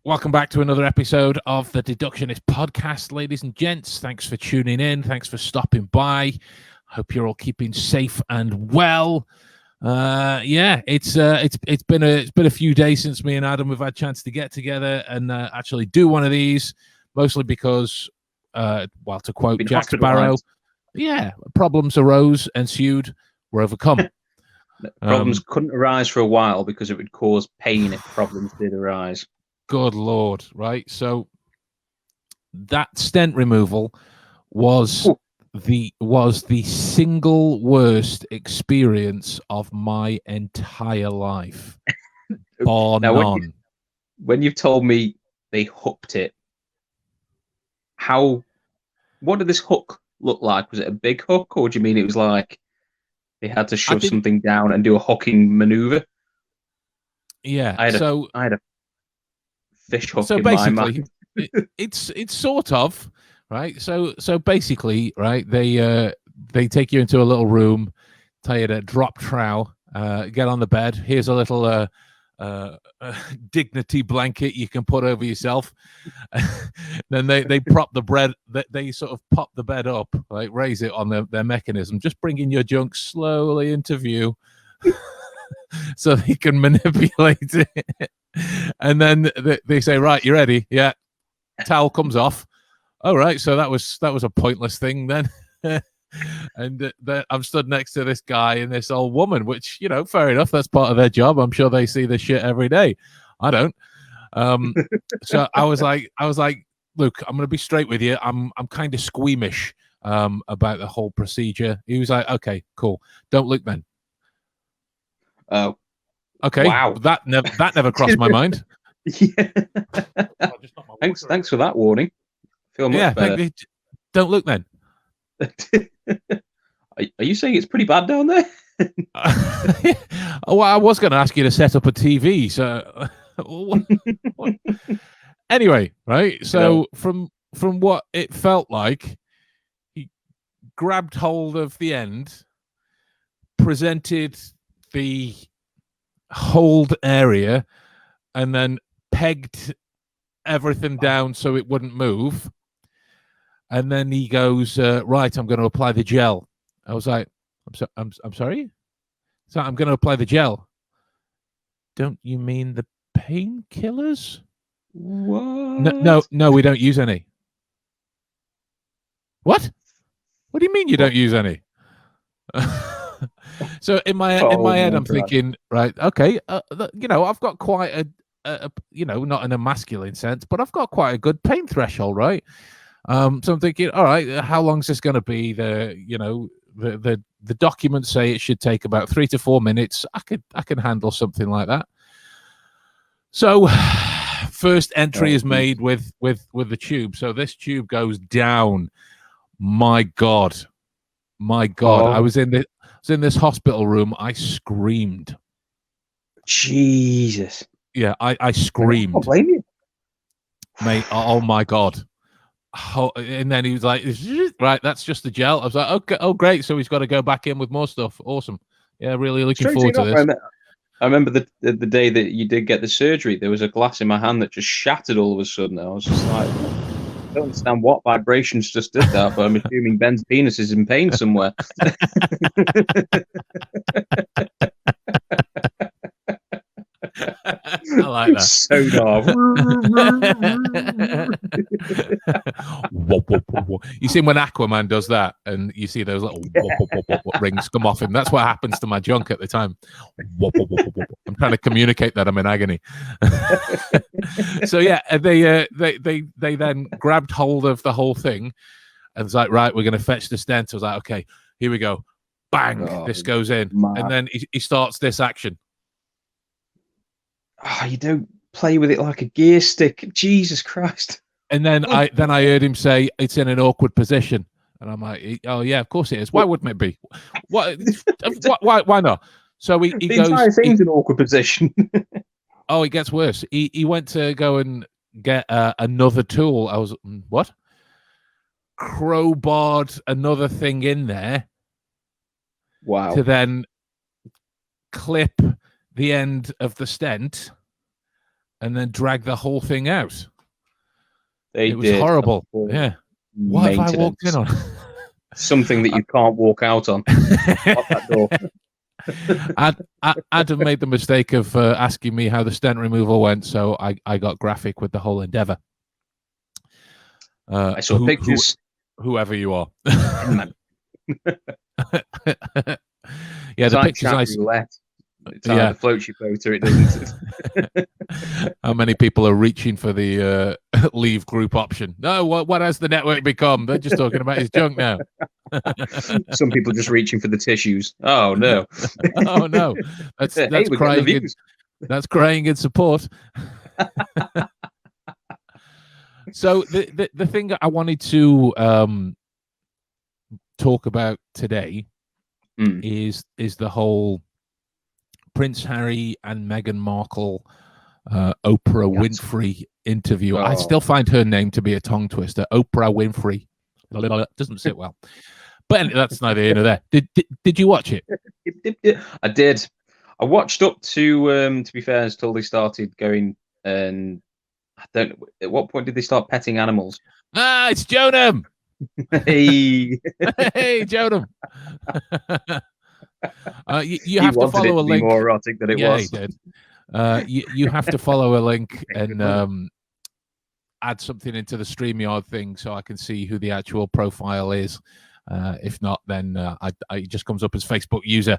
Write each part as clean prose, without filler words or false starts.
Welcome back to another episode of the Deductionist podcast, ladies and gents. Thanks for tuning in. Thanks for stopping by. Hope you're all keeping safe and well. It's been a few days since me and Adam have had a chance to get together and actually do one of these. Mostly because, to quote Jack Sparrow, problems ensued, were overcome. Problems couldn't arise for a while because it would cause pain if problems did arise. Good Lord, right? So that stent removal was the single worst experience of my entire life, bar none. When you've told me they hooked it, what did this hook look like? Was it a big hook, or do you mean it was like they had to shove something down and do a hooking maneuver? Yeah, I had a fish hook in my mind. it's sort of right. So basically, right, they take you into a little room, tell you to drop trow, get on the bed. Here's a little dignity blanket you can put over yourself. Then they prop the bread. They sort of pop the bed up, like raise it on their mechanism, just bringing your junk slowly into view, so they can manipulate it. And then they say, right, you ready? Yeah. Towel comes off. All right, so that was a pointless thing then. And I'm stood next to this guy and this old woman, which, you know, fair enough, that's part of their job. I'm sure they see this shit every day. I don't. So I was like, look, I'm gonna be straight with you. I'm kind of squeamish about the whole procedure. He was like, okay, cool. Don't look then. Oh. Okay, wow. That never crossed my mind. Yeah. Thanks for that warning. Feel much better. Don't look then. Are you saying it's pretty bad down there? Well, I was going to ask you to set up a TV. So anyway, right? So from what it felt like, he grabbed hold of the end, presented the hold area, and then pegged everything down so it wouldn't move. And then he goes, right, I'm going to apply the gel. I was like, I'm sorry? So I'm going to apply the gel. Don't you mean the painkillers? What? No, we don't use any. What do you mean you don't use any? So in my head, I'm thinking, right, okay, I've got quite a not in a masculine sense, but I've got quite a good pain threshold, right? So I'm thinking, all right, how long is this going to be? The documents say it should take about 3 to 4 minutes. I can handle something like that. So first entry is made with the tube. So this tube goes down. My God. I was in this hospital room. I screamed. Jesus. Yeah, I screamed. I don't blame you. Mate, oh my God. And then he was like, right, that's just the gel. I was like, okay, oh great. So he's got to go back in with more stuff. Awesome. Yeah, really looking forward to this. I remember the day that you did get the surgery, there was a glass in my hand that just shattered all of a sudden. I was just like, I don't understand what vibrations just did that, but I'm assuming Ben's penis is in pain somewhere. I like that. So dark. You see when Aquaman does that, and you see those little rings come off him. That's what happens to my junk at the time. I'm trying to communicate that I'm in agony. So yeah, they then grabbed hold of the whole thing, and it's like, right, we're going to fetch the stent. I was like, okay, here we go. Bang! This goes in, and then he starts this action. Oh, you don't play with it like a gear stick. Jesus Christ. And then I heard him say it's in an awkward position. And I'm like, oh yeah, of course it is. Why wouldn't it be? Why not? So he the goes, entire thing's in an awkward position. Oh, it gets worse. He went to go and get another tool. I was, what? Crowbarred another thing in there. Wow. To then clip the end of the stent and then drag the whole thing out. They It was did horrible. Yeah. What have I walked in on? Something that you can't walk out on. Lock that door. Adam made the mistake of asking me how the stent removal went, so I got graphic with the whole endeavor. I saw pictures. Whoever you are. Yeah, the like pictures I roulette. It's either floats your boat or it doesn't. How many people are reaching for the leave group option? No, what has the network become? They're just talking about his junk now. Some people just reaching for the tissues. Oh no! Oh no! That's crying. That's crying in support. So the thing I wanted to talk about today is the whole Prince Harry and Meghan Markle Oprah Winfrey interview. I still find her name to be a tongue twister. Oprah Winfrey doesn't sit well, but that's neither here nor there. Did you watch it? I did. I watched up to be fair, until they started going, and I don't know at what point did they start petting animals. It's Jonam. Hey, hey, Jonam. You have to follow a link. More erotic than it was. He did. You have to follow a link and add something into the StreamYard thing so I can see who the actual profile is. If not, then it just comes up as Facebook user.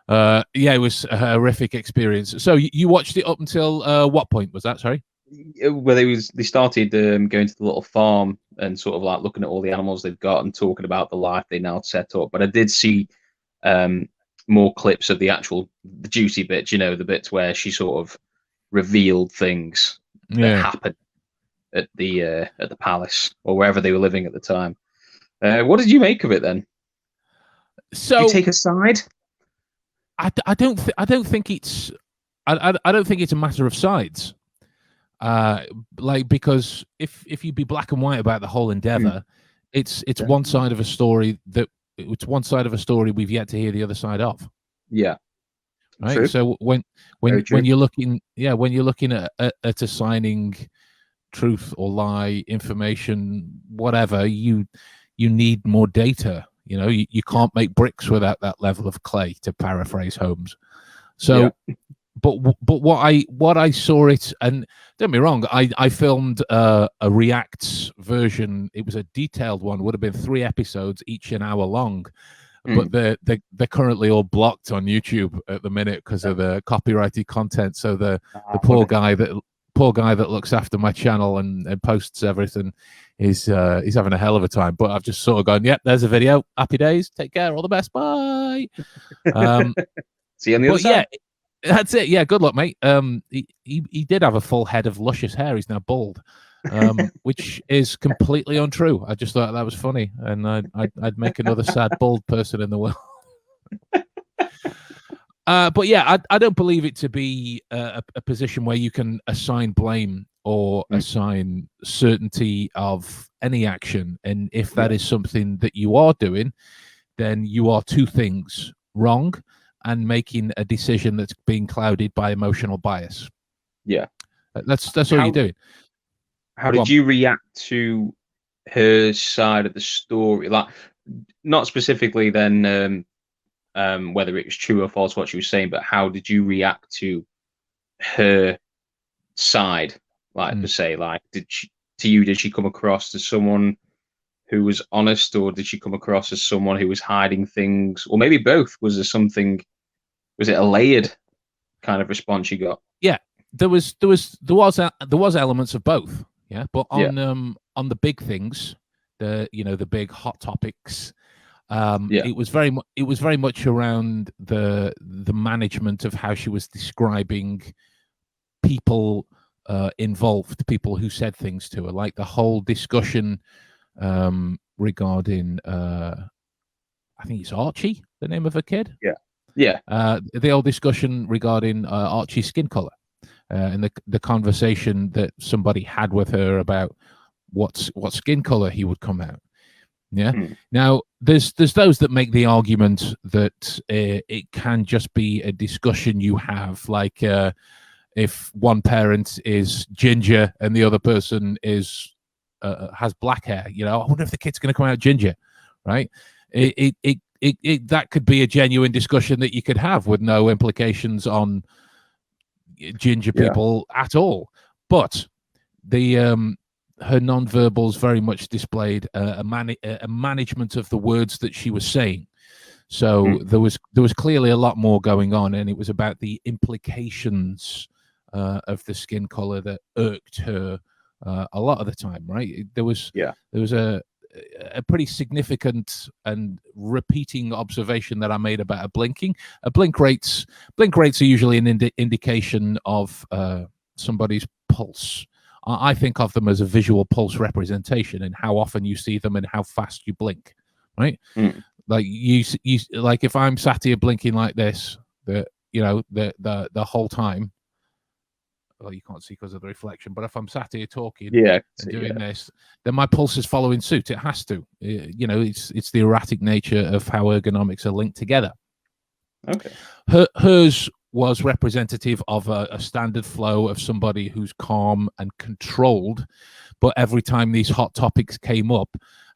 It was a horrific experience. So you watched it up until what point was that? Sorry. Well, they started going to the little farm and sort of like looking at all the animals they've got and talking about the life they now set up. But I did see more clips of the juicy bits, the bits where she sort of revealed things that happened at the palace or wherever they were living at the time. What did you make of it then? So did you take a side? I don't think it's a matter of sides. Because if you be black and white about the whole endeavor, it's one side of a story it's one side of a story we've yet to hear the other side of. Yeah. Right. True. So when you're looking at assigning truth or lie, information, whatever, you need more data. You can't make bricks without that level of clay, to paraphrase Holmes. So but what I saw it, and don't get me wrong, I filmed a reacts version. It was a detailed one, would have been 3 episodes, each an hour long, but they're currently all blocked on YouTube at the minute because of the copyrighted content. So the poor guy that looks after my channel and posts everything is he's having a hell of a time. But I've just sort of gone, yep, there's a video. Happy days. Take care. All the best. Bye. See you on the other side. Yeah. That's it. Yeah, good luck, mate. He did have a full head of luscious hair. He's now bald, which is completely untrue. I just thought that was funny, and I'd make another sad bald person in the world. But yeah, I don't believe it to be a position where you can assign blame or assign certainty of any action. And if that is something that you are doing, then you are 2 things: wrong and making a decision that's being clouded by emotional bias. Yeah. That's all you're doing. How did you react to her side of the story? Like, not specifically then whether it was true or false what she was saying, but how did you react to her side? Like, per se, like, did she come across as someone who was honest, or did she come across as someone who was hiding things, or maybe both? Was it a layered kind of response you got? Yeah, there was elements of both. Yeah, but on the big things, the big hot topics, it was very much around the management of how she was describing people involved, people who said things to her, like the whole discussion regarding I think it's Archie, the name of a kid. The old discussion regarding Archie's skin color, and the conversation that somebody had with her about what skin color he would come out. Now there's those that make the argument that it can just be a discussion you have, like if one parent is ginger and the other person is has black hair. You know, I wonder if the kid's going to come out ginger, right? That could be a genuine discussion that you could have with no implications on ginger people at all. But the her nonverbals very much displayed a management of the words that she was saying. So there was clearly a lot more going on, and it was about the implications of the skin color that irked her a lot of the time. Right? There was a pretty significant and repeating observation that I made about a blinking. Blink rates are usually an indication of somebody's pulse. I think of them as a visual pulse representation, and how often you see them and how fast you blink. Right? Like you like if I'm sat here blinking like this, the whole time. Well, you can't see because of the reflection, but if I'm sat here talking and doing this, then my pulse is following suit. It has to. It's the erratic nature of how ergonomics are linked together. Okay. Hers was representative of a standard flow of somebody who's calm and controlled, but every time these hot topics came up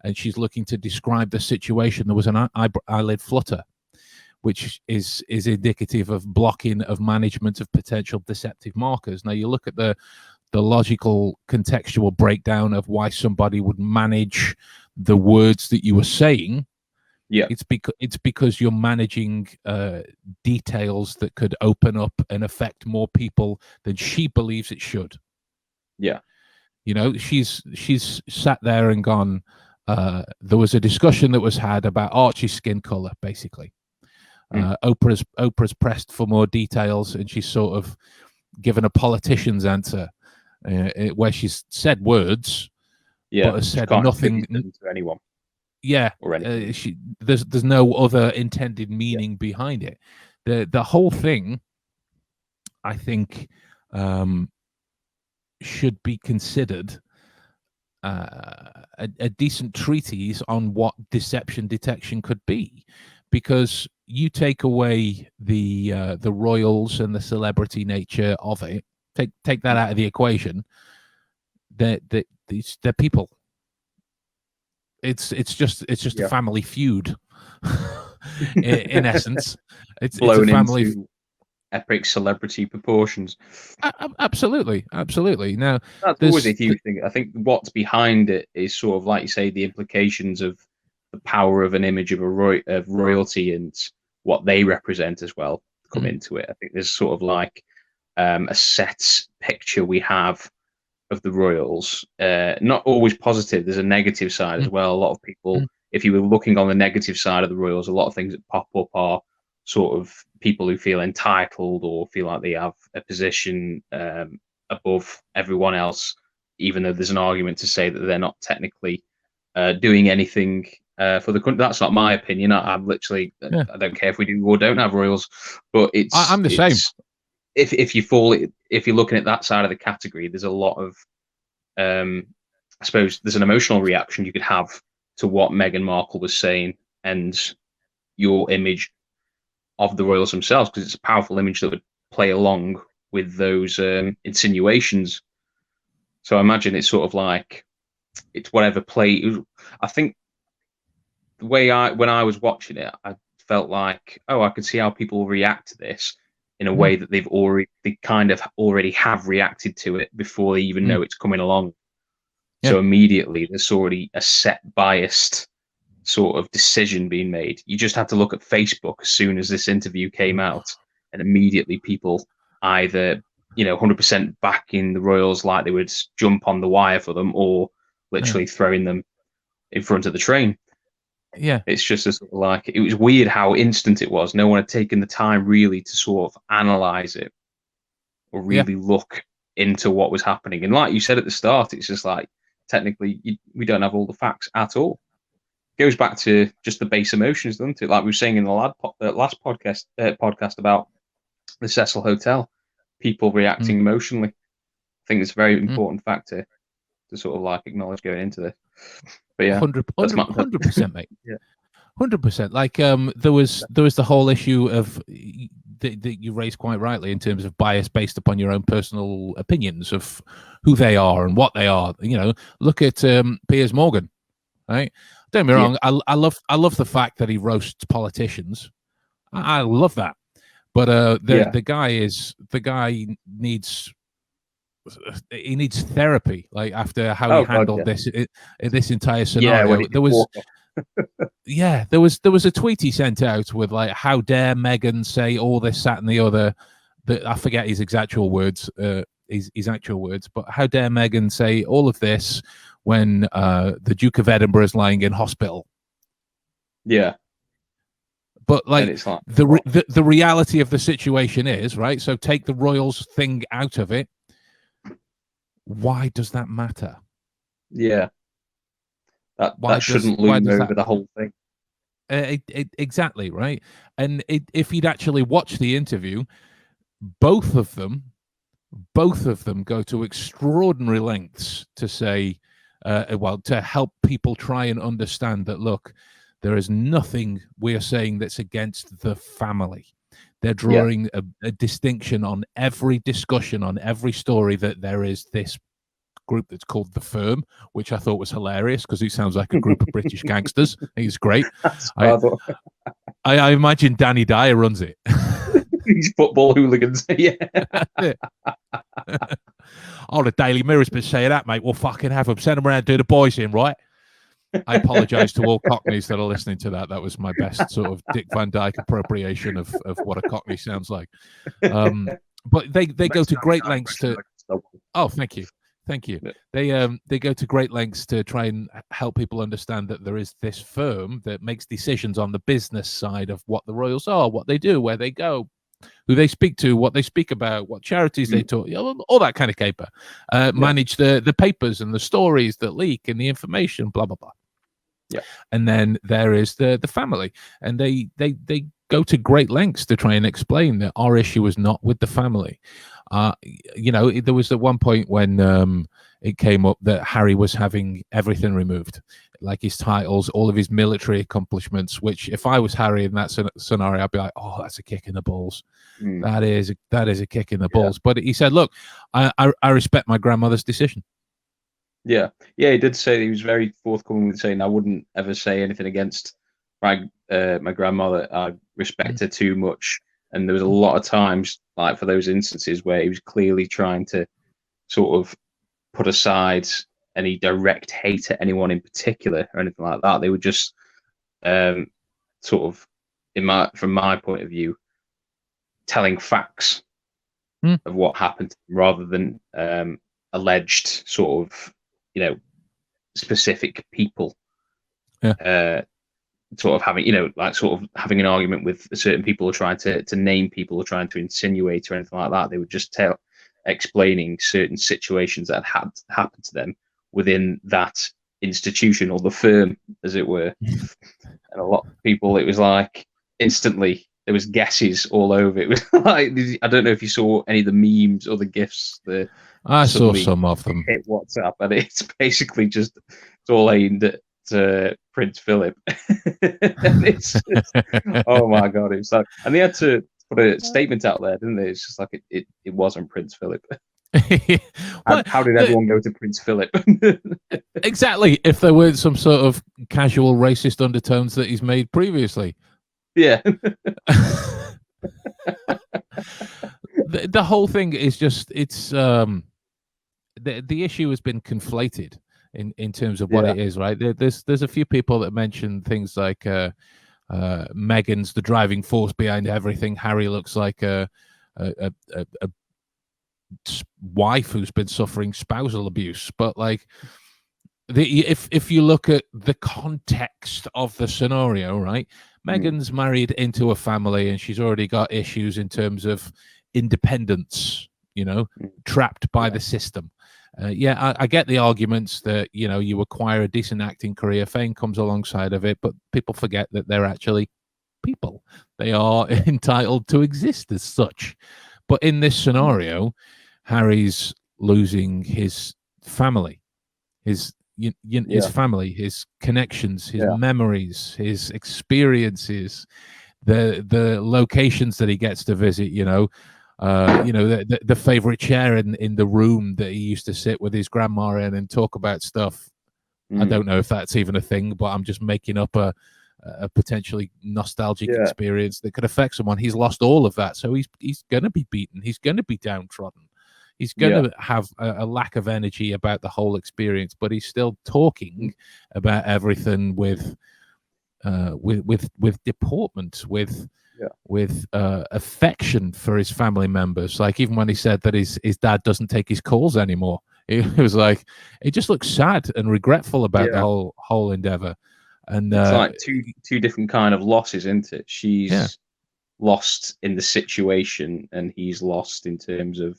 and she's looking to describe the situation, there was an eyelid flutter, which is indicative of blocking of management of potential deceptive markers. Now you look at the logical contextual breakdown of why somebody would manage the words that you were saying. Yeah, it's because you're managing details that could open up and affect more people than she believes it should. Yeah, she's sat there and gone. There was a discussion that was had about Archie's skin color, basically. Oprah's pressed for more details, and she's sort of given a politician's answer, where she's said words, but has said nothing to anyone. Yeah, there's no other intended meaning behind it. The whole thing, I think, should be considered a decent treatise on what deception detection could be, because you take away the royals and the celebrity nature of it, take that out of the equation. They're people. It's just a family feud. in essence, it's a family into epic celebrity proportions. Absolutely. Now, that's always a huge thing. I think what's behind it is sort of, like you say, the implications of the power of an image of of royalty and what they represent as well come into it. I think there's sort of like a set picture we have of the royals, not always positive. There's a negative side as well. A lot of people, if you were looking on the negative side of the royals, a lot of things that pop up are sort of people who feel entitled or feel like they have a position above everyone else, even though there's an argument to say that they're not technically doing anything for the country. That's not my opinion. I'm literally, I don't care if we do or don't have royals, but I'm the same. If you're looking at that side of the category, there's a lot of, I suppose there's an emotional reaction you could have to what Meghan Markle was saying and your image of the royals themselves, because it's a powerful image that would play along with those insinuations. So I imagine it's sort of like it's whatever play. I think the way when I was watching it, I felt like, I could see how people react to this in a way that they kind of already have reacted to it before they even know it's coming along. Yeah. So immediately there's already a set biased sort of decision being made. You just have to look at Facebook as soon as this interview came out, and immediately people either 100% backing the royals like they would jump on the wire for them, or literally throwing them in front of the train. Yeah, it's just a sort of like, it was weird how instant it was. No one had taken the time really to sort of analyze it or really look into what was happening. And like you said at the start, it's just like, technically we don't have all the facts at all. It goes back to just the base emotions, doesn't it? Like we were saying in the last podcast about the Cecil Hotel, people reacting emotionally. I think it's a very important factor to sort of like acknowledge going into this. But yeah, 100%, mate. Yeah, 100%. Like there was the whole issue of that you raised quite rightly in terms of bias based upon your own personal opinions of who they are and what they are. You know, look at Piers Morgan, right? Don't get me wrong. I love the fact that he roasts politicians. I love that. But the guy needs therapy, like after how he handled this entire scenario. There was a tweet he sent out with like, "How dare Meghan say all this, that, and the other." That I forget his actual words, his actual words, but how dare Meghan say all of this when the Duke of Edinburgh is lying in hospital? Yeah. But like, the reality of the situation is, right? So take the royals thing out of it. Why does that matter? Yeah. That shouldn't loom over the whole thing. Exactly, right? And if you'd actually watched the interview, both of them go to extraordinary lengths to say, to help people try and understand that, look, there is nothing we are saying that's against the family. They're drawing a distinction on every discussion, on every story, that there is this group that's called The Firm, which I thought was hilarious because he sounds like a group of British gangsters. He's great. I imagine Danny Dyer runs it. These football hooligans. Yeah. Oh, the Daily Mirror's been saying that, mate. We'll fucking have them. Send them around, do the boys in, right? I apologize to all Cockneys that are listening to that. That was my best sort of Dick Van Dyke appropriation of what a Cockney sounds like. But they go to great lengths to. Oh, thank you. They go to great lengths to try and help people understand that there is this firm that makes decisions on the business side of what the royals are, what they do, where they go, who they speak to, what they speak about, what charities they talk, all that kind of caper. Manage the papers and the stories that leak and the information, blah blah blah. Yeah. And then there is the family, and they go to great lengths to try and explain that our issue is not with the family. There was at one point when it came up that Harry was having everything removed, like his titles, all of his military accomplishments, which if I was Harry in that scenario, I'd be like, oh, that's a kick in the balls. That is a kick in the balls. But he said, look, I respect my grandmother's decision. Yeah, he did say he was very forthcoming with saying, I wouldn't ever say anything against my grandmother. I respect her too much. And there was a lot of times, like for those instances where he was clearly trying to sort of put aside any direct hate at anyone in particular or anything like that. They would just sort of, from my point of view, telling facts of what happened rather than alleged sort of, specific people. Sort of having, sort of having an argument with certain people or trying to name people or trying to insinuate or anything like that. They would just explaining certain situations that had happened to them within that institution or the firm, as it were. And a lot of people, it was like instantly there was guesses all over. It was like, I don't know if you saw any of the memes or the GIFs. I saw some of them. Hit WhatsApp, and it's basically just it's all aimed at Prince Philip. And it's oh my god, it's like, and they had to put a statement out there, didn't they? It's just like it wasn't Prince Philip. How did everyone go to Prince Philip? Exactly. If there weren't some sort of casual racist undertones that he's made previously. Yeah. The whole thing is just, it's the issue has been conflated in terms of what it is, right? There's a few people that mention things like Meghan's the driving force behind everything. Harry looks like a wife who's been suffering spousal abuse, but like if you look at the context of the scenario, right? Meghan's married into a family and she's already got issues in terms of independence, trapped by the system. I get the arguments that, you acquire a decent acting career, fame comes alongside of it, but people forget that they're actually people. They are entitled to exist as such. But in this scenario, Harry's losing his family, his family, his connections, his memories, his experiences. the locations that he gets to visit, the favorite chair in the room that he used to sit with his grandma in and talk about stuff. I don't know if that's even a thing, but I'm just making up a potentially nostalgic experience that could affect someone. He's lost all of that, so he's going to be beaten. He's going to be downtrodden. He's going to have a lack of energy about the whole experience, but he's still talking about everything with deportment, with affection for his family members. Like even when he said that his dad doesn't take his calls anymore, it was like he just looks sad and regretful about the whole endeavor. And it's like two different kind of losses, isn't it? She's lost in the situation, and he's lost in terms of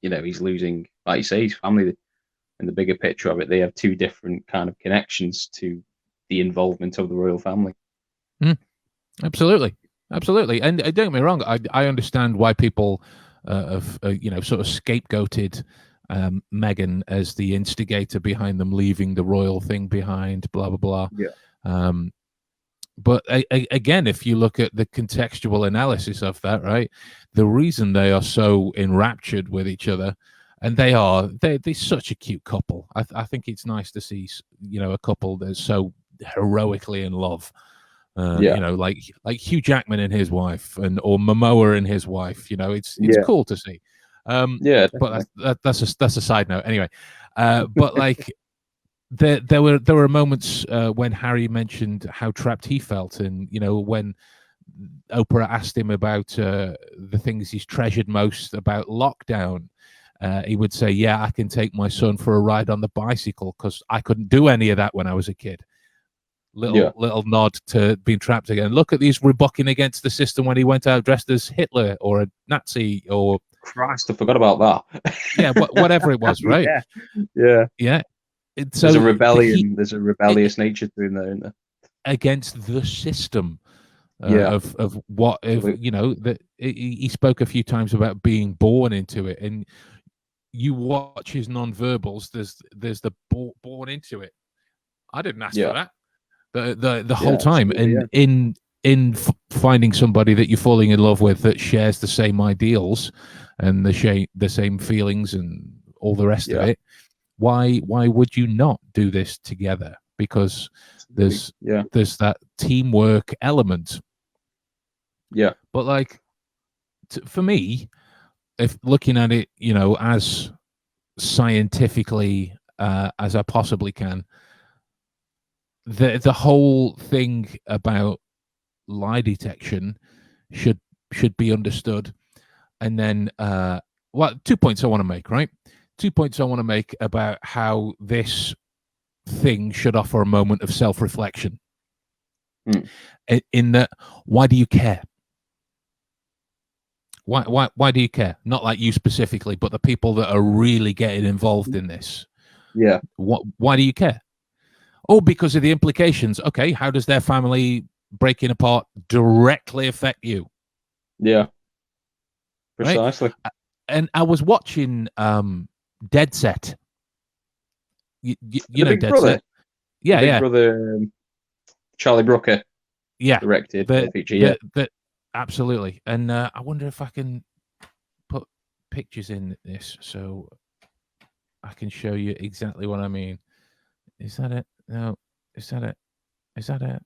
he's losing, like you say, his family. In the bigger picture of it, they have two different kind of connections to the involvement of the royal family. Absolutely. And don't get me wrong, I understand why people have sort of scapegoated Meghan as the instigator behind them leaving the royal thing behind, blah blah blah. But again, if you look at the contextual analysis of that, right, the reason they are so enraptured with each other, and they're such a cute couple. I think it's nice to see a couple that's so heroically in love. Like Hugh Jackman and his wife, or Momoa and his wife. It's cool to see. But that's a side note anyway. But like there were moments when Harry mentioned how trapped he felt, and when Oprah asked him about the things he's treasured most about lockdown, he would say, "Yeah, I can take my son for a ride on the bicycle because I couldn't do any of that when I was a kid." Little nod to being trapped again. Look at these rebucking against the system when he went out dressed as Hitler or a Nazi or Christ, I forgot about that. Yeah, whatever it was, right? Yeah. There's a rebellion. There's a rebellious nature to him there, isn't there? Against the system. Of what that he spoke a few times about being born into it, and you watch his non-verbals. There's the born into it. I didn't ask for that. The whole time, and in finding somebody that you're falling in love with that shares the same ideals and the same feelings and all the rest of it, why would you not do this together? Because there's that teamwork element. But like for me, if looking at it as scientifically as I possibly can, the whole thing about lie detection should be understood. And then 2 points I want to make, right? 2 points I want to make about how this thing should offer a moment of self-reflection. In that, why do you care? Why do you care? Not like you specifically, but the people that are really getting involved in this. Why do you care? Oh, because of the implications. Okay, how does their family breaking apart directly affect you? Precisely. Right? And I was watching Dead Set. You know Big Dead Brother. Set? Yeah, Big Brother, Charlie Brooker. Directed the feature. Absolutely. And I wonder if I can put pictures in this so I can show you exactly what I mean. Is that it? No. Is that it? Is that it?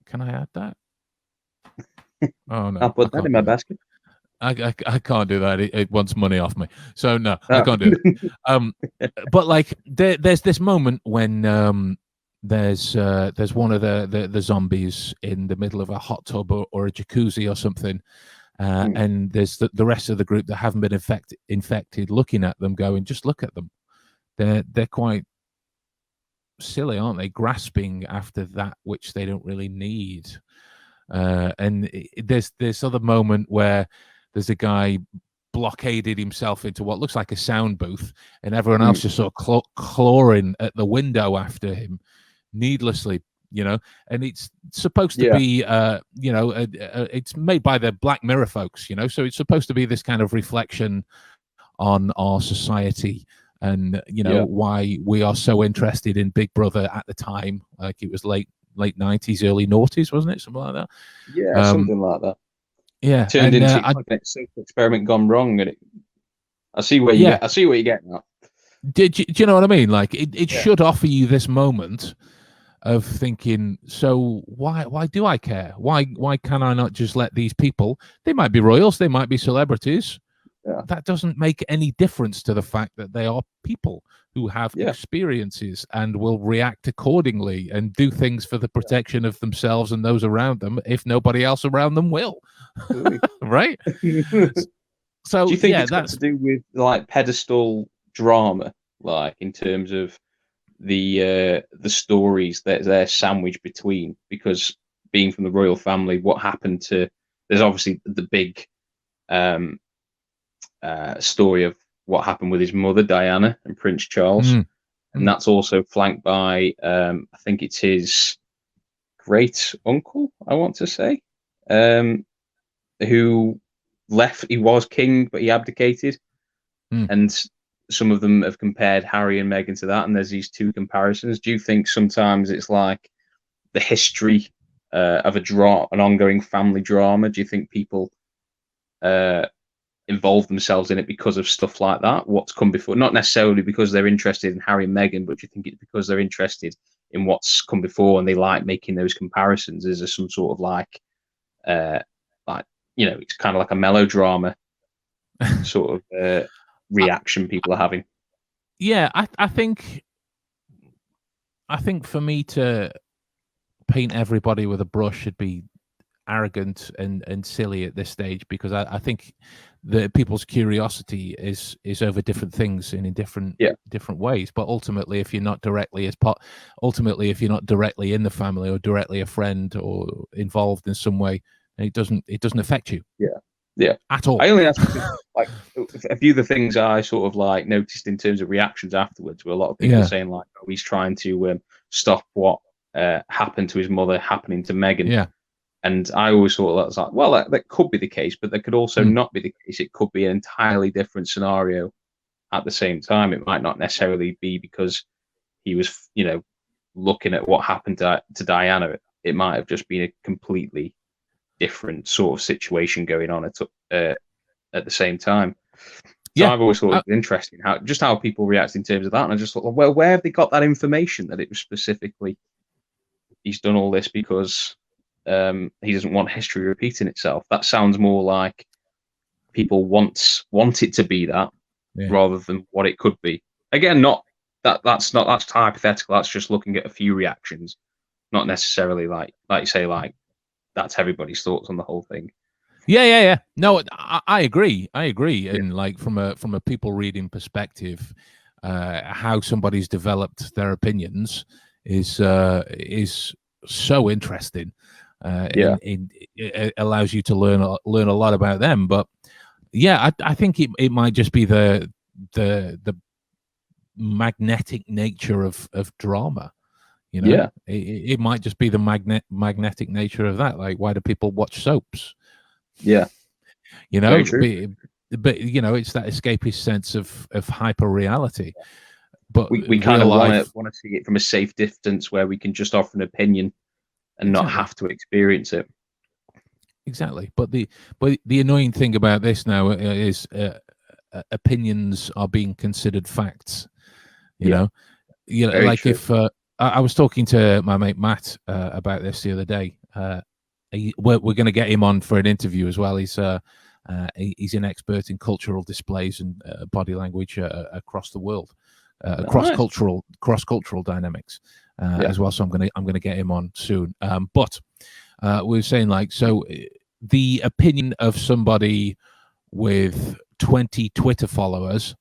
Can I add that? Oh no! I'll put that in my basket. I can't do that. It wants money off me. So no, I can't do it. But like there's this moment when there's one of the zombies in the middle of a hot tub or a jacuzzi or something, and there's the rest of the group that haven't been infected looking at them, going, just look at them. They're quite silly, aren't they? Grasping after that which they don't really need. And there's this other moment where there's a guy blockaded himself into what looks like a sound booth, and everyone else just sort of clawing at the window after him needlessly, and it's supposed to be it's made by the Black Mirror folks, so it's supposed to be this kind of reflection on our society and why we are so interested in Big Brother at the time. Like it was late late 90s, early noughties, wasn't it? Something like that. Yeah, something like that. Yeah, Turned into like an social experiment gone wrong, and I see where you get. I see where you're getting at. Do you know what I mean? Like it Yeah. should offer you this moment of thinking, so why do I care? Why can I not just let these people? They might be royals, they might be celebrities. Yeah. That doesn't make any difference to the fact that they are people who have Yeah. experiences and will react accordingly and do things for the protection of themselves and those around them if nobody else around them will. Right? So do you think it's got that's to do with like pedestal drama, like in terms of the stories that they're sandwiched between? Because being from the royal family, what happened to there's obviously the big story of what happened with his mother Diana and Prince Charles, and that's also flanked by I think it's his great uncle, I want to say, who left. He was king, but he abdicated, and some of them have compared Harry and Meghan to that, and there's these two comparisons. Do you think sometimes it's like the history of an ongoing family drama? Do you think people involve themselves in it because of stuff like that? What's come before? Not necessarily because they're interested in Harry and Meghan, but do you think it's because they're interested in what's come before and they like making those comparisons? Is there some sort of like it's kind of like a melodrama sort of reaction people are having? Yeah, I think for me to paint everybody with a brush should be arrogant and silly at this stage, because I think that people's curiosity is over different things and in different ways. But ultimately, if you're not directly in the family or directly a friend or involved in some way, it doesn't affect you. Yeah, at all. I only ask because, like, a few of the things I sort of like noticed in terms of reactions afterwards were a lot of people saying like, oh, he's trying to stop what happened to his mother happening to Meghan. Yeah. And I always thought that was like, well, that could be the case, but that could also not be the case. It could be an entirely different scenario at the same time. It might not necessarily be because he was, looking at what happened to Diana. It might have just been a completely different sort of situation going on at the same time. So I've always thought it was interesting how people react in terms of that. And I just thought, well, where have they got that information that it was specifically he's done all this because he doesn't want history repeating itself? That sounds more like people want it to be that rather than what it could be. Again, that's hypothetical. That's just looking at a few reactions, not necessarily like you say, like that's everybody's thoughts on the whole thing. Yeah. No, I agree. And like from a people reading perspective, how somebody's developed their opinions is so interesting. It allows you to learn a lot about them. But yeah, I think it might just be the magnetic nature of drama. It might just be the magnetic nature of that. Like, why do people watch soaps? Very true. But it's that escapist sense of hyper reality. But we kind of want to see it from a safe distance where we can just offer an opinion and not have to experience it. Exactly. But the annoying thing about this now is opinions are being considered facts. Like true. If I was talking to my mate Matt about this the other day. We're going to get him on for an interview as well. He's an expert in cultural displays and body language across the world, cross cultural dynamics as well. So I'm going to get him on soon. But we were saying, like, so the opinion of somebody with 20 Twitter followers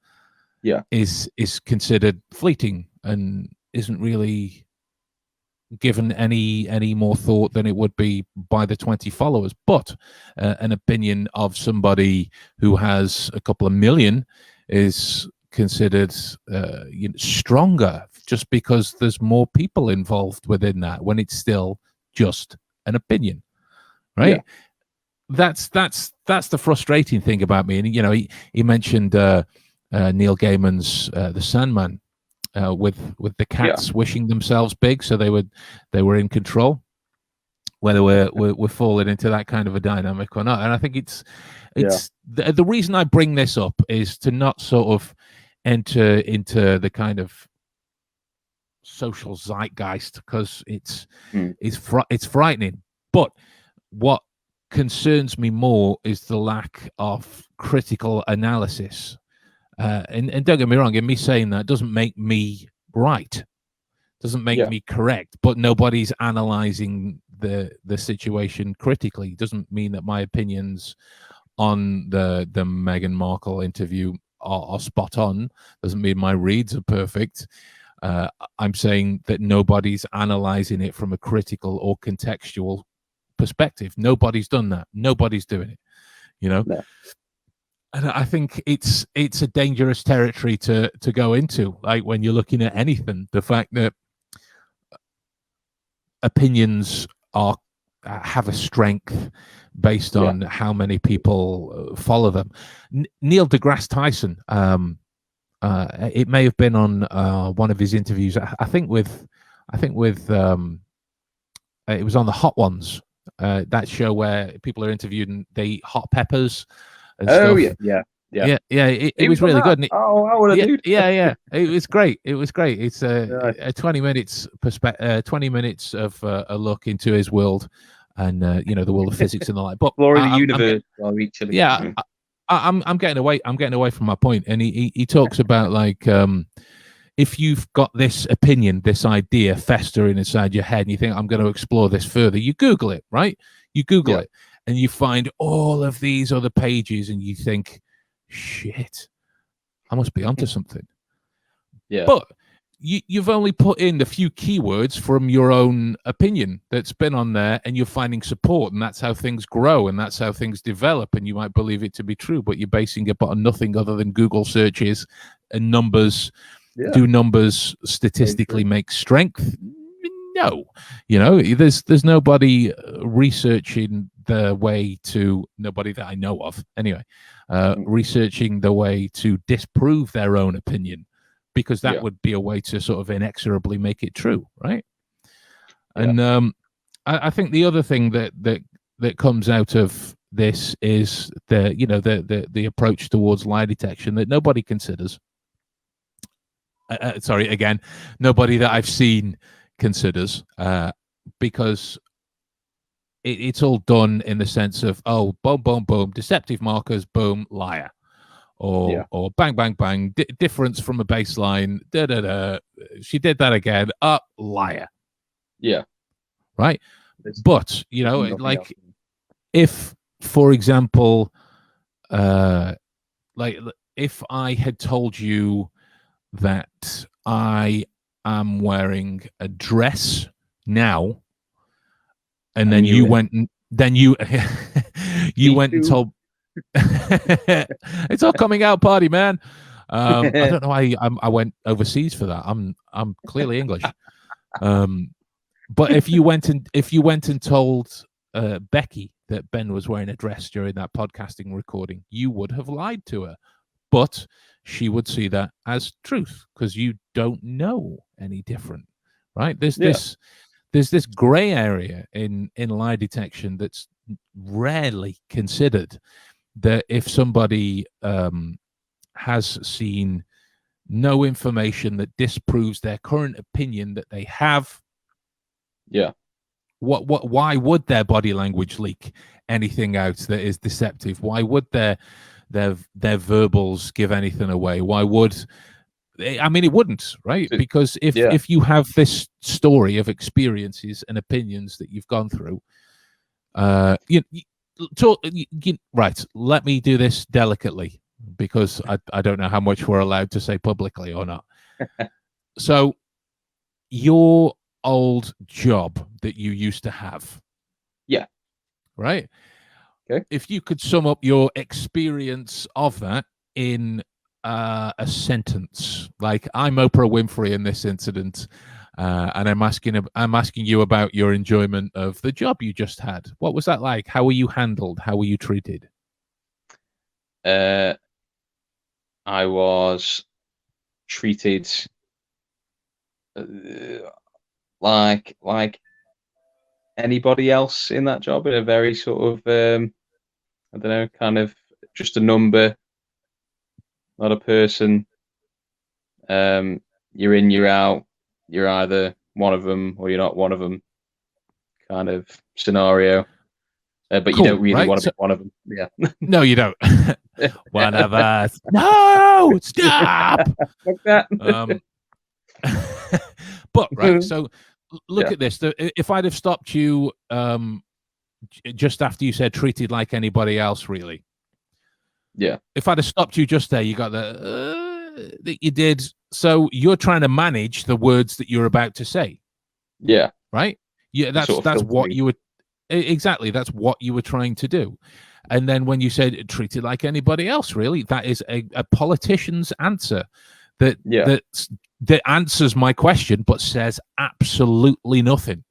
is considered fleeting and isn't really given any more thought than it would be by the 20 followers. But an opinion of somebody who has a couple of million is considered stronger just because there's more people involved within that, when it's still just an opinion, right? That's the frustrating thing about me. And he mentioned Neil Gaiman's The Sandman, with the cats wishing themselves big, so they were in control. Whether we're falling into that kind of a dynamic or not, and I think it's the reason I bring this up is to not sort of enter into the kind of social zeitgeist, because it's frightening. But what concerns me more is the lack of critical analysis. And don't get me wrong, in me saying that doesn't make me right, doesn't make me correct, but nobody's analyzing the situation critically. Doesn't mean that my opinions on the Meghan Markle interview are spot on. Doesn't mean my reads are perfect. I'm saying that nobody's analyzing it from a critical or contextual perspective. Nobody's done that. Nobody's doing it, you know. No. And I think it's a dangerous territory to go into, like when you're looking at anything. The fact that opinions have a strength based on how many people follow them. Neil deGrasse Tyson, it may have been on one of his interviews. I think with it was on the Hot Ones, that show where people are interviewed and they eat hot peppers and stuff. It was really good. Yeah, it was great. It was great. It's a 20 minutes 20 minutes of a look into his world, and the world of physics and the like. But exploring the universe. I'm getting away. I'm getting away from my point, and he talks about like if you've got this opinion, this idea festering inside your head, and you think I'm going to explore this further, you Google it, right? You Google it, and you find all of these other pages, and you think, shit, I must be onto something. Yeah. But you've only put in a few keywords from your own opinion that's been on there, and you're finding support, and that's how things grow, and that's how things develop, and you might believe it to be true, but you're basing it on nothing other than Google searches and numbers. Do numbers statistically make strength? No. There's nobody researching the way to, nobody that I know of anyway, researching the way to disprove their own opinion, because that would be a way to sort of inexorably make it true, right? And I think the other thing that comes out of this is the approach towards lie detection that nobody considers. Nobody that I've seen considers, because it's all done in the sense of, oh, boom, boom, boom, deceptive markers, boom, liar. Or bang, bang, bang, difference from a baseline, da-da-da, she did that again, liar. Yeah. Right? But, like, if, for example, like, if I had told you that I am wearing a dress now, and then you went and and told it's all coming out party, man. I don't know why I went overseas for that. I'm clearly English. But if you went and told Becky that Ben was wearing a dress during that podcasting recording, you would have lied to her. But she would see that as truth, because you don't know any different, right? There's this gray area in lie detection that's rarely considered. That if somebody has seen no information that disproves their current opinion that they have, why would their body language leak anything out that is deceptive? Why would their verbals give anything away? Why would it wouldn't, right? Because if you have this story of experiences and opinions that you've gone through, right, let me do this delicately, because I don't know how much we're allowed to say publicly or not. So your old job that you used to have, right? Okay. If you could sum up your experience of that in a sentence, like, I'm Oprah Winfrey in this incident, and I'm asking you about your enjoyment of the job you just had. What was that like? How were you handled? How were you treated? I was treated like anybody else in that job, in a very sort of I don't know, kind of just a number, not a person. You're in, you're out. You're either one of them or you're not one of them, kind of scenario. But you Cool, don't really right? want to So, be one of them. Yeah. no, you don't. One of us. No, stop. Like that. Um, but right, so look Yeah. at this. If I'd have stopped you just after you said treated like anybody else, really. Yeah. If I'd have stopped you just there, you got that you did. So you're trying to manage the words that you're about to say, Yeah. right? Yeah, that's Sort of what filtering. you were exactly. That's what you were trying to do. And then when you said treated like anybody else, really, that is a politician's answer that Yeah. that answers my question, but says absolutely nothing.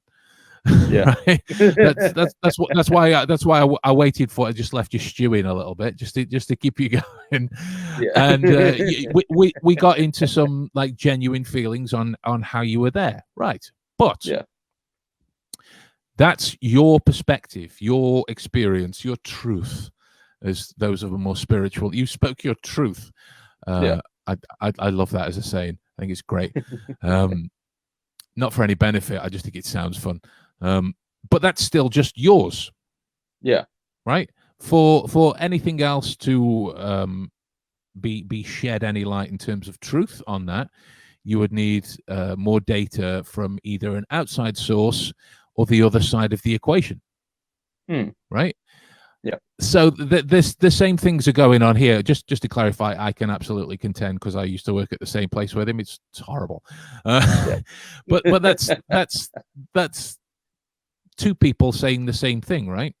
Yeah. Right? That's why I waited for it. I just left you stewing a little bit, just to keep you going. Yeah. And we got into some like genuine feelings on how you were there, right? But Yeah. that's your perspective, your experience, your truth. As those of a more spiritual, you spoke your truth. Yeah. I love that as a saying. I think it's great. Not for any benefit. I just think it sounds fun. But that's still just yours. Yeah. Right. For anything else to be shed any light in terms of truth on that, you would need more data from either an outside source or the other side of the equation. Right. Yeah. So the same things are going on here. Just to clarify, I can absolutely contend because I used to work at the same place with him. It's horrible. Yeah. But that's two people saying the same thing, right?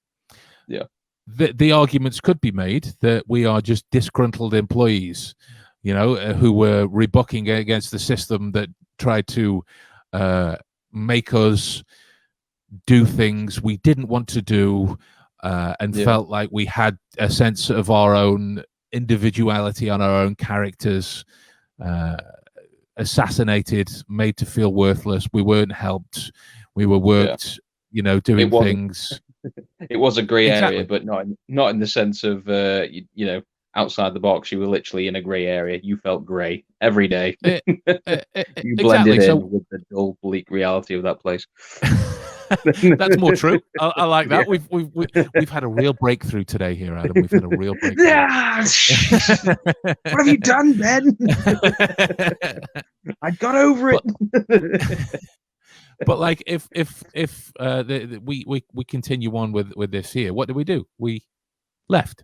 Yeah. The arguments could be made that we are just disgruntled employees, who were rebukking against the system that tried to make us do things we didn't want to do, and felt like we had a sense of our own individuality, on our own characters, assassinated, made to feel worthless. We weren't helped. We were worked, doing things. It was a grey Exactly. area, but not in the sense of outside the box. You were literally in a grey area. You felt grey every day. You blended in with the dull, bleak reality of that place. That's more true. I like that. Yeah. We've had a real breakthrough today here, Adam. We've had a real breakthrough. Yeah. What have you done, Ben? I got over it. But like, if we continue on with this here, what do? We left.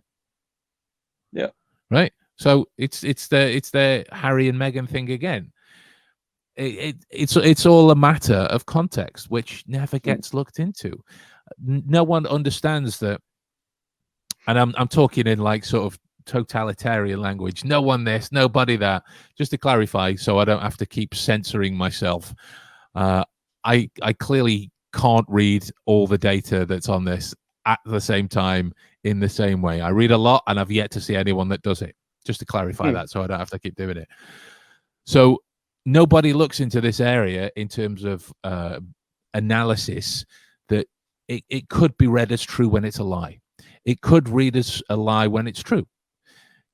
Yeah. Right. So it's the Harry and Meghan thing again. It's all a matter of context, which never gets looked into. No one understands that, and I'm talking in like sort of totalitarian language. No one this, nobody that. Just to clarify, so I don't have to keep censoring myself. I clearly can't read all the data that's on this at the same time in the same way. I read a lot, and I've yet to see anyone that does it. Just to clarify that, so I don't have to keep doing it. So nobody looks into this area in terms of analysis that it could be read as true when it's a lie. It could read as a lie when it's true.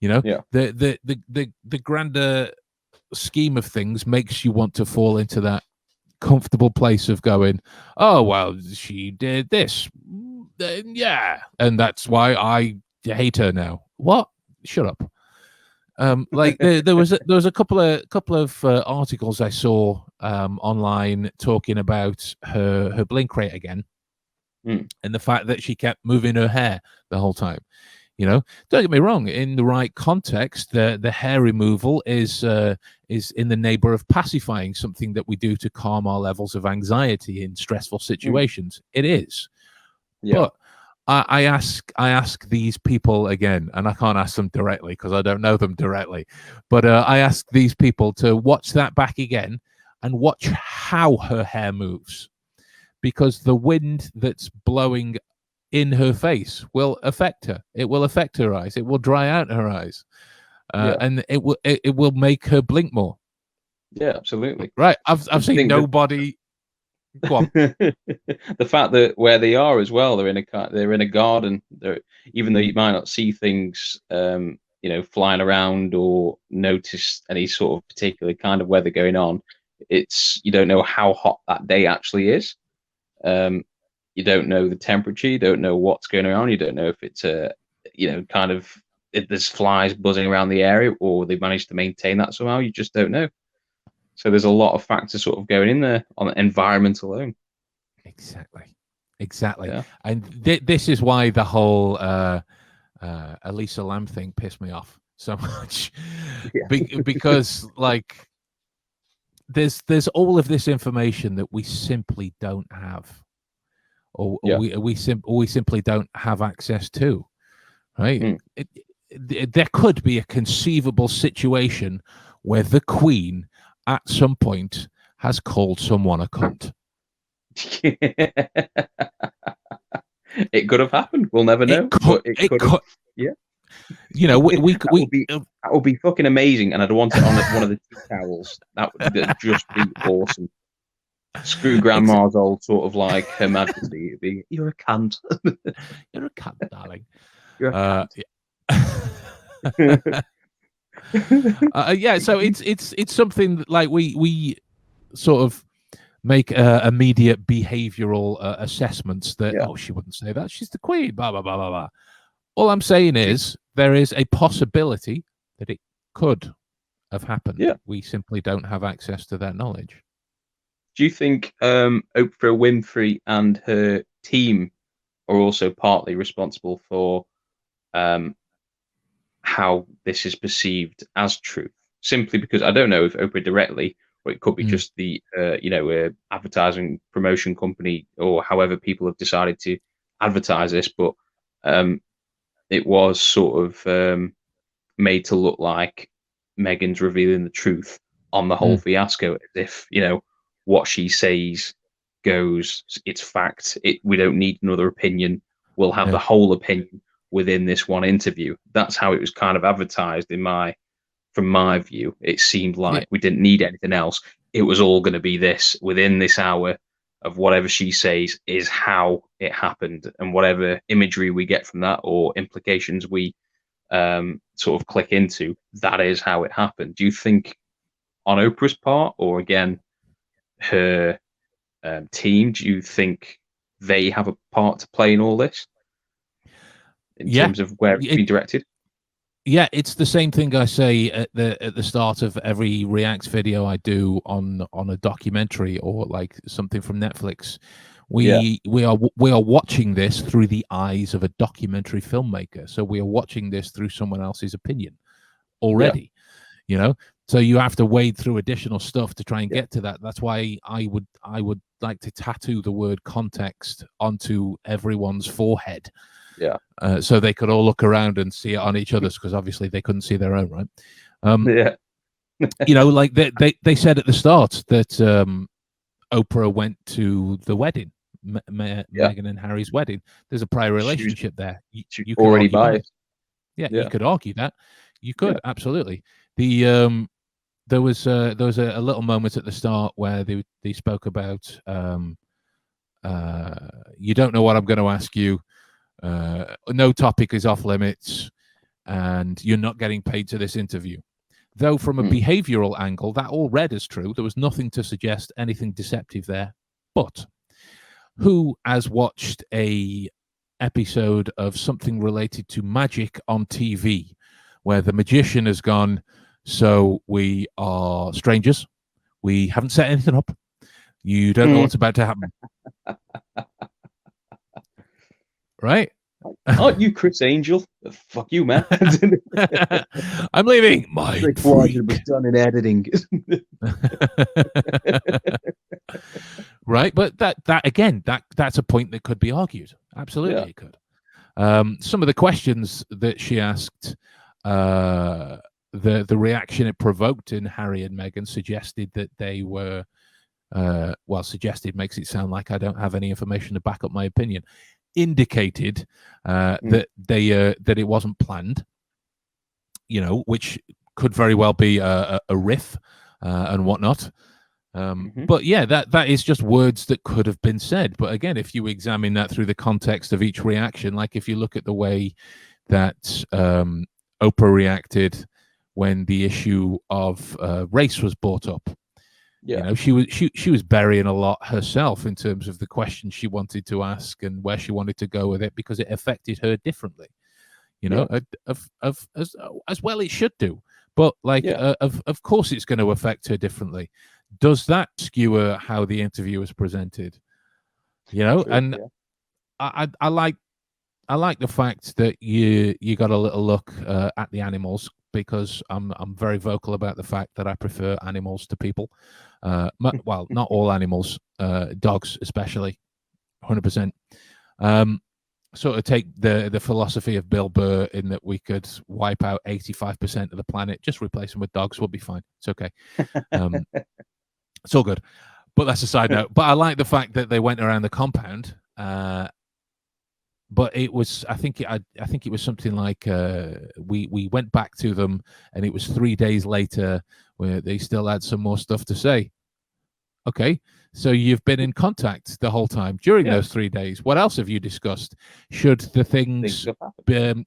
The grander scheme of things makes you want to fall into that comfortable place of going, oh well, she did this, yeah, and that's why I hate her now. What? Shut up. Like there was a couple of articles I saw online talking about her blink rate again, and the fact that she kept moving her hair the whole time. Don't get me wrong. In the right context, the hair removal is in the neighbor of pacifying, something that we do to calm our levels of anxiety in stressful situations. It is, but I ask these people again, and I can't ask them directly because I don't know them directly, but I ask these people to watch that back again and watch how her hair moves, because the wind that's blowing in her face will affect her. It will affect her eyes. It will dry out her eyes, and it will make her blink more. Yeah, absolutely. Right. I've seen nobody. Go on. The fact that where they are as well, they're in a garden. Even though you might not see things, flying around or notice any sort of particular kind of weather going on. You don't know how hot that day actually is. You don't know the temperature. You don't know what's going on. You don't know if it's if there's flies buzzing around the area or they've managed to maintain that somehow. You just don't know. So there's a lot of factors sort of going in there on the environment alone. Exactly. Yeah. And this is why the whole Elisa Lam thing pissed me off so much. Because like there's all of this information that we simply don't have, or we simply don't have access to, right? There could be a conceivable situation where the Queen at some point has called someone a cunt. It could have happened. We'll never know. It could. Yeah. You know, that would be fucking amazing, and I'd want it on one of the tea towels. That would just be awesome. Screw Grandma's old sort of like Her Majesty. It'd be, you're a cunt. You're a cunt, darling. You're a cunt. Yeah. So it's something that, like, we sort of make immediate behavioral assessments that she wouldn't say that, she's the Queen, blah blah blah blah blah. All I'm saying is there is a possibility that it could have happened. Yeah. We simply don't have access to that knowledge. Do you think Oprah Winfrey and her team are also partly responsible for how this is perceived as truth? Simply because I don't know if Oprah directly, or it could be just the advertising promotion company, or however people have decided to advertise this, but it was sort of made to look like Meghan's revealing the truth on the whole fiasco, as if, what she says goes, it's fact. We don't need another opinion. We'll have the whole opinion within this one interview. That's how it was kind of advertised from my view. It seemed like we didn't need anything else. It was all going to be this within this hour of whatever she says is how it happened, and whatever imagery we get from that or implications we sort of click into, that is how it happened. Do you think on Oprah's part, or again her team, do you think they have a part to play in all this in terms of where it's been directed? Yeah, it's the same thing I say at the start of every React video I do on a documentary or like something from Netflix. We are watching this through the eyes of a documentary filmmaker. So we are watching this through someone else's opinion already. So you have to wade through additional stuff to try and get to that. That's why I would like to tattoo the word context onto everyone's forehead. Yeah. So they could all look around and see it on each other's, because obviously they couldn't see their own, right? Like they said at the start that Oprah went to the wedding, Meghan and Harry's wedding. There's a prior relationship there. You already biased. You could argue that. You could absolutely. There was a little moment at the start where they spoke about you don't know what I'm going to ask you. No topic is off limits, and you're not getting paid to this interview. Though from a behavioral angle, that all read as true. There was nothing to suggest anything deceptive there. But who has watched a episode of something related to magic on TV, where the magician has gone, so we are strangers, we haven't set anything up, you don't know what's about to happen. Right? Aren't you Chris Angel? Fuck you, man. I'm leaving. My freak was done in editing. Right, but that's a point that could be argued. Absolutely, it could. Some of the questions that she asked, the reaction it provoked in Harry and Meghan suggested that they were suggested makes it sound like I don't have any information to back up my opinion. Indicated that it wasn't planned, which could very well be a riff and whatnot. But yeah, that is just words that could have been said. But again, if you examine that through the context of each reaction, like if you look at the way that Oprah reacted when the issue of race was brought up, Yeah. you know, she was burying a lot herself in terms of the questions she wanted to ask and where she wanted to go with it, because it affected her differently. You know, as well it should do. But like, of course, it's going to affect her differently. Does that skewer how the interview is presented? You know, True, and I like the fact that you got a little look at the animals, because I'm very vocal about the fact that I prefer animals to people. Well, not all animals, dogs especially, 100%. Sort of take the philosophy of Bill Burr, in that we could wipe out 85% of the planet, just replace them with dogs, we'll be fine. It's okay. It's all good. But that's a side note. But I like the fact that they went around the compound. But it was, I think it was something like we went back to them, and it was 3 days later where they still had some more stuff to say. Okay, so you've been in contact the whole time during those 3 days. What else have you discussed? Should the things during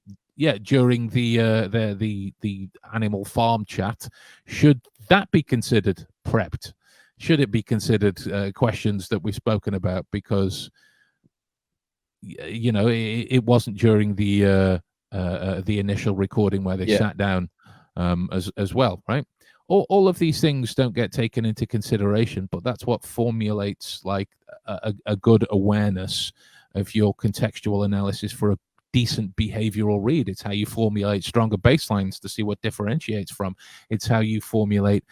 the animal farm chat, should that be considered prepped? Should it be considered questions that we've spoken about? Because you know, it wasn't during the initial recording where they sat down as well, right? All of these things don't get taken into consideration, but that's what formulates like a good awareness of your contextual analysis for a decent behavioral read. It's how you formulate stronger baselines to see what differentiates from. It's how you formulate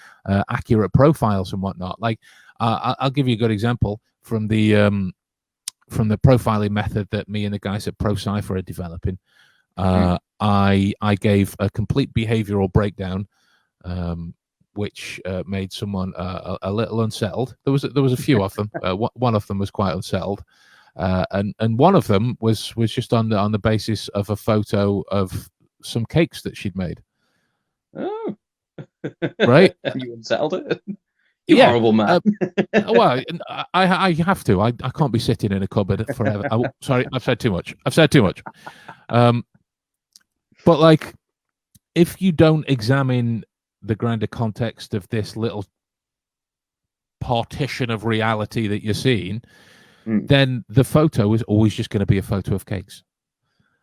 accurate profiles and whatnot. Like I'll give you a good example from the profiling method that me and the guys at ProCipher are developing. I gave a complete behavioral breakdown, which made someone a little unsettled. There was a few of them. One of them was quite unsettled, and one of them was just on the basis of a photo of some cakes that she'd made. Oh, right. You unsettled it. You horrible man. Well, I have to. I can't be sitting in a cupboard forever. Sorry, I've said too much. But like, if you don't examine the grander context of this little partition of reality that you're seeing, then the photo is always just going to be a photo of cakes.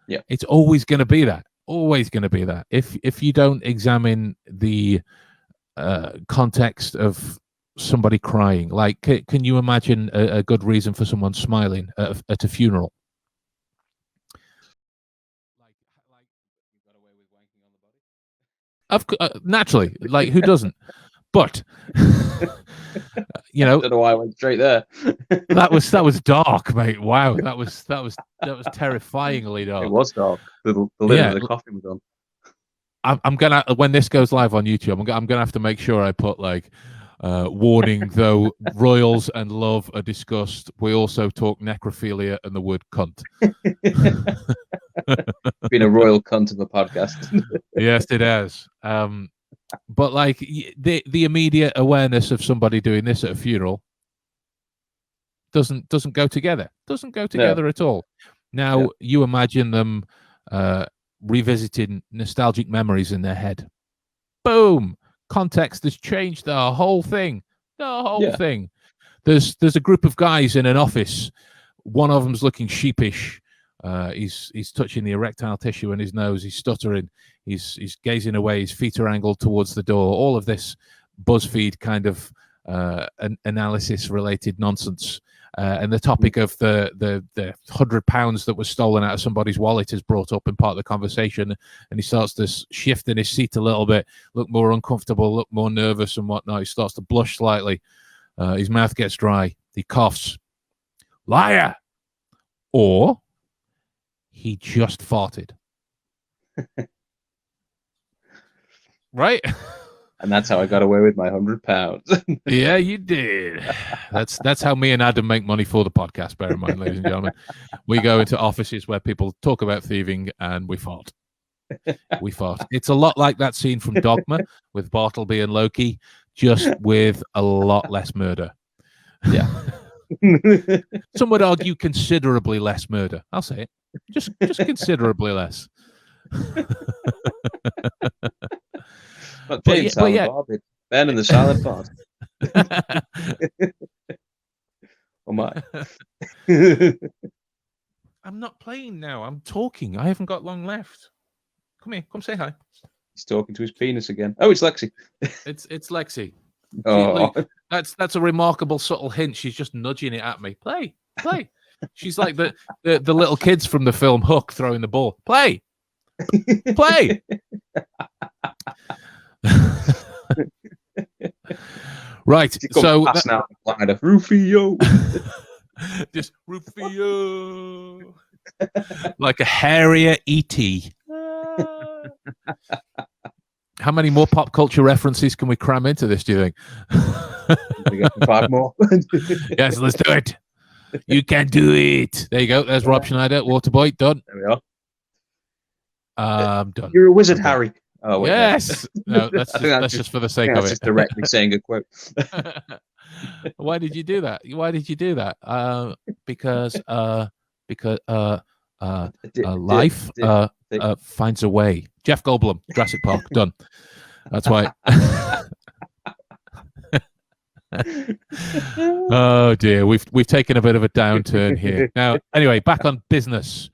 Yeah, it's always going to be that. Always going to be that. If you don't examine the context of somebody crying, like, can you imagine a good reason for someone smiling at a funeral? Naturally, like, who doesn't? But you know, I don't know why I went straight there. that was dark, mate. Wow, that was terrifyingly dark. It was dark. The lid of the coffin was on. I'm gonna, when this goes live on YouTube, I'm gonna have to make sure I put like warning, though royals and love are discussed, we also talk necrophilia and the word cunt. Been a royal cunt of a podcast. Yes, it has. But like the immediate awareness of somebody doing this at a funeral doesn't go together. Doesn't go together at all. Now you imagine them revisiting nostalgic memories in their head. Boom! Context has changed the whole thing. The whole thing. There's a group of guys in an office. One of them's looking sheepish. He's touching the erectile tissue in his nose. He's stuttering. He's gazing away. His feet are angled towards the door. All of this BuzzFeed kind of analysis related nonsense. And the topic of the £100 that was stolen out of somebody's wallet is brought up in part of the conversation, and he starts to shift in his seat a little bit, look more uncomfortable, look more nervous and whatnot. He starts to blush slightly. His mouth gets dry. He coughs. Liar! Or he just farted. Right? And that's how I got away with my £100. Yeah, you did. That's how me and Adam make money for the podcast, bear in mind, ladies and gentlemen. We go into offices where people talk about thieving and we fart. We fart. It's a lot like that scene from Dogma with Bartleby and Loki just with a lot less murder. Yeah. Some would argue considerably less murder. I'll say it. Just considerably less. Not James Silent Bob, it's Ben and the Silent Bob. Oh my. I'm not playing now. I'm talking. I haven't got long left. Come here. Come say hi. He's talking to his penis again. Oh, it's Lexi. It's Lexi. Oh. That's a remarkable subtle hint. She's just nudging it at me. Play. She's like the little kids from the film Hook throwing the ball. Play. Right. So now, Rufio. Just Rufio. Like a hairier E.T. How many more pop culture references can we cram into this, do you think? We got 5 more. Yes, let's do it. You can do it. There you go. There's Rob Schneider, Waterboy, done. There we are. Done. You're a wizard, Harry. Oh, wait, yes. No, that's just for the sake of it. Just directly saying a quote. Why did you do that? Because life finds a way. Jeff Goldblum, Jurassic Park, done. That's why. Oh dear, we've taken a bit of a downturn here. Now, anyway, back on business.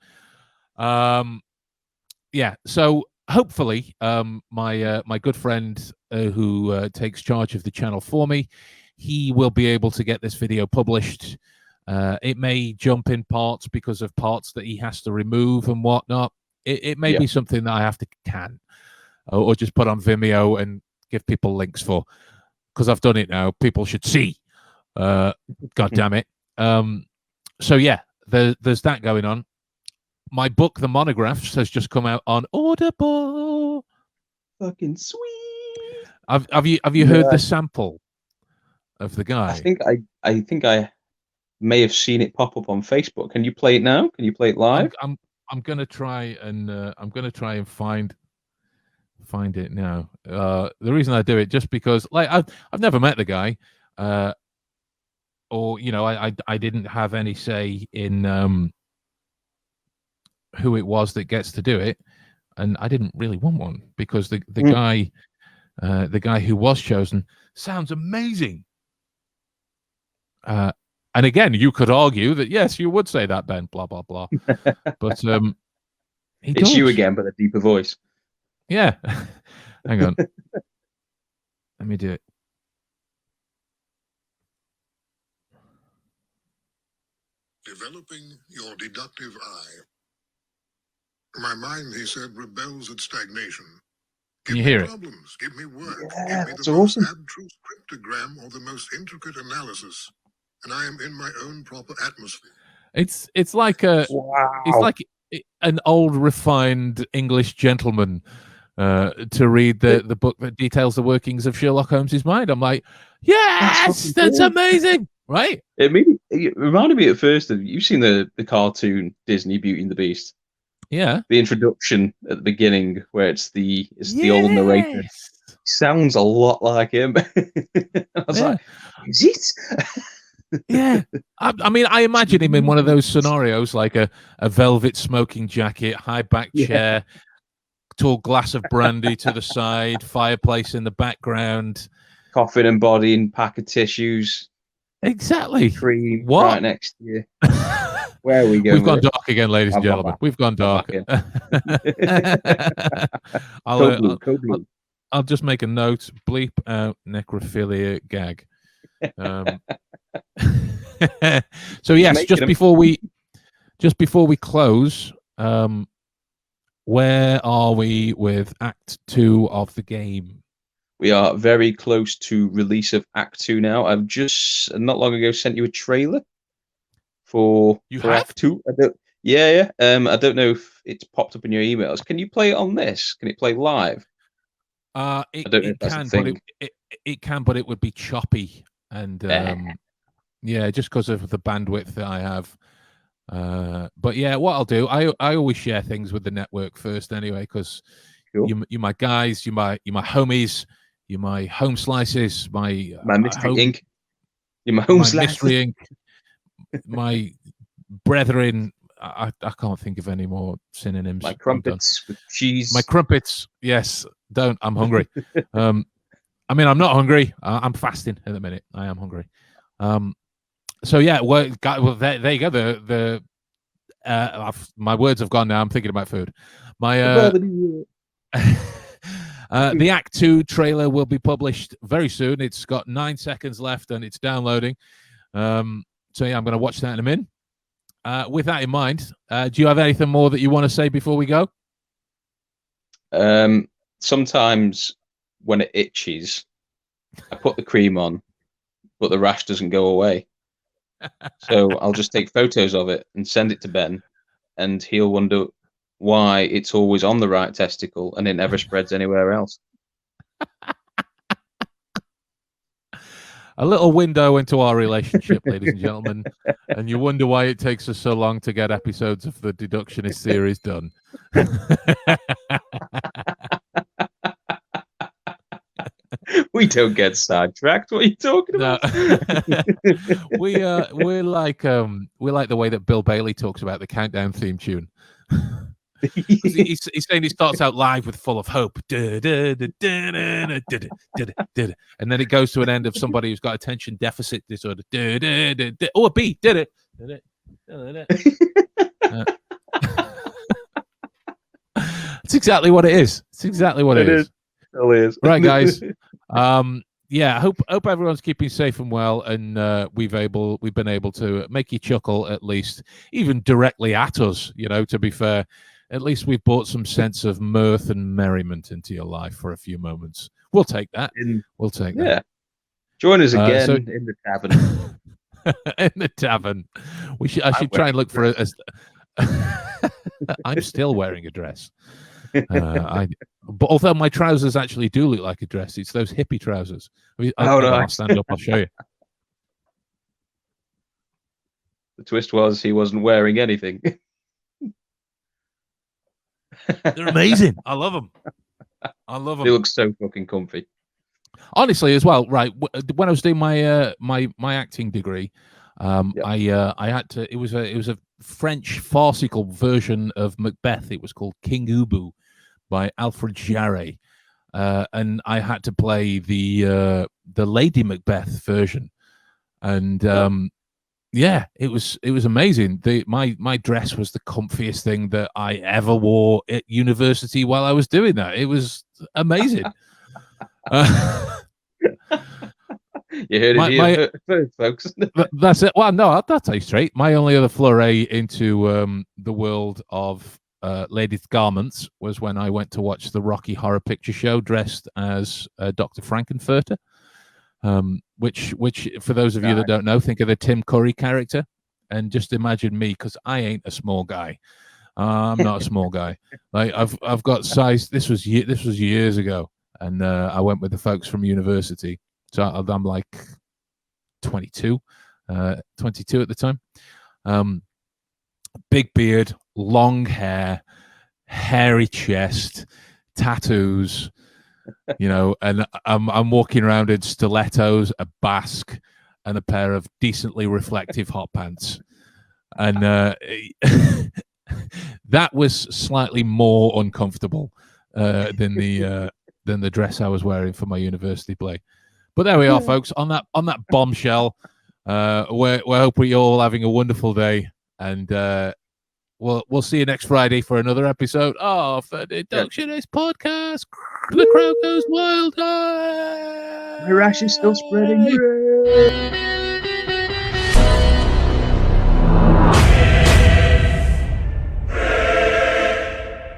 Yeah, so hopefully, my good friend who takes charge of the channel for me, he will be able to get this video published. It may jump in parts because of parts that he has to remove and whatnot. It may be something that I have to can or just put on Vimeo and give people links for, because I've done it now. People should see. God damn it. So yeah, there's that going on. My book, The Monographs, has just come out on Audible. Fucking sweet. Have you heard the sample of the guy? I think I may have seen it pop up on Facebook. Can you play it now? Can you play it live? I'm gonna try and find it now. The reason I do it just because, like, I've never met the guy, or I didn't have any say in who it was that gets to do it, and I didn't really want one because the guy who was chosen sounds amazing. And again, you could argue that yes, you would say that, Ben, blah blah blah, but it's you again, but a deeper voice. Yeah. Hang on. Let me do it. Developing your deductive eye. My mind, he said, rebels at stagnation. Can you hear it? Problems. Give me work. Yeah, Give me that's the most awesome. abstruse cryptogram or the most intricate analysis, and I am in my own proper atmosphere. It's like a it's like an old refined English gentleman to read the book that details the workings of Sherlock Holmes's mind. I'm like, yes, that's amazing, right? It reminded me at first of, you've seen the cartoon Disney Beauty and the Beast. Yeah. The introduction at the beginning where it's the old narrator. Sounds a lot like him. I was like, is it? Yeah. I mean, I imagine him in one of those scenarios, like a velvet smoking jacket, high back chair, tall glass of brandy to the side, fireplace in the background, coffin and body and pack of tissues. Exactly. Cream right next to you. Where are we going? We've gone dark again, ladies and gentlemen. We've gone dark. I'll just make a note. Bleep out necrophilia gag. So yes, just before we close, where are we with Act 2 of the game? We are very close to release of Act 2 now. I've just not long ago sent you a trailer for Act 2. I don't know if it's popped up in your emails. Can you play it on this? Can it play live? It can, but it would be choppy and just because of the bandwidth that I have. But yeah, what I'll do, I always share things with the network first anyway, because you're my guys, you're my homies. You're my home slices, my mystery home, ink. You're my home my slice. mystery ink, my brethren. I can't think of any more synonyms. My crumpets with cheese. My crumpets. Yes, don't. I'm hungry. I mean, I'm not hungry. I'm fasting at the minute. I am hungry. So yeah, well, there you go. My words have gone now. I'm thinking about food. The Act 2 trailer will be published very soon. It's got 9 seconds left and it's downloading. So yeah, I'm going to watch that in a minute. With that in mind, do you have anything more that you want to say before we go? Sometimes when it itches, I put the cream on, but the rash doesn't go away. So I'll just take photos of it and send it to Ben, and he'll wonder why it's always on the right testicle and it never spreads anywhere else. A little window into our relationship, ladies and gentlemen, and you wonder why it takes us so long to get episodes of the Deductionist series done. We don't get sidetracked. What are you talking about? We're like the way that Bill Bailey talks about the countdown theme tune. He's saying he starts out live with Full of Hope, and then it goes to an end of somebody who's got attention deficit disorder. Oh, a B did it. It's exactly what it is. It's exactly what it is. It is. Right, guys. Yeah, I hope everyone's keeping safe and well, and we've been able to make you chuckle at least, even directly at us. You know, to be fair, at least we've brought some sense of mirth and merriment into your life for a few moments. We'll take that. We'll take that. Yeah. Join us again in the tavern. In the tavern. I should try and look for a. I'm still wearing a dress. But although my trousers actually do look like a dress, it's those hippie trousers. I'll stand up. I'll show you. The twist was he wasn't wearing anything. They're amazing. I love them. I love them. They look so fucking comfy. Honestly, as well, right? When I was doing my my acting degree, I had to. It was a French farcical version of Macbeth. It was called King Ubu by Alfred Jarry, and I had to play the Lady Macbeth version, and yeah, it was amazing. My dress was the comfiest thing that I ever wore at university while I was doing that. It was amazing. You heard it here first, folks. That's it. Well, no, I'll tell you straight. My only other foray into the world of ladies' garments was when I went to watch the Rocky Horror Picture Show dressed as Dr. Frankenfurter, which for those of you that don't know, think of the Tim Curry character, and just imagine me, because I ain't a small guy. I'm not a small guy. Like I've got size. This was years ago, and I went with the folks from university. So I'm like 22 at the time. Big beard, long hair, hairy chest, tattoos, you know, and I'm walking around in stilettos, a basque, and a pair of decently reflective hot pants. And that was slightly more uncomfortable than the dress I was wearing for my university play. But there we are, folks. On that bombshell, we hope you're all having a wonderful day, and we'll see you next Friday for another episode of the Deductionist podcast. The crowd goes wild. My rash is still spreading.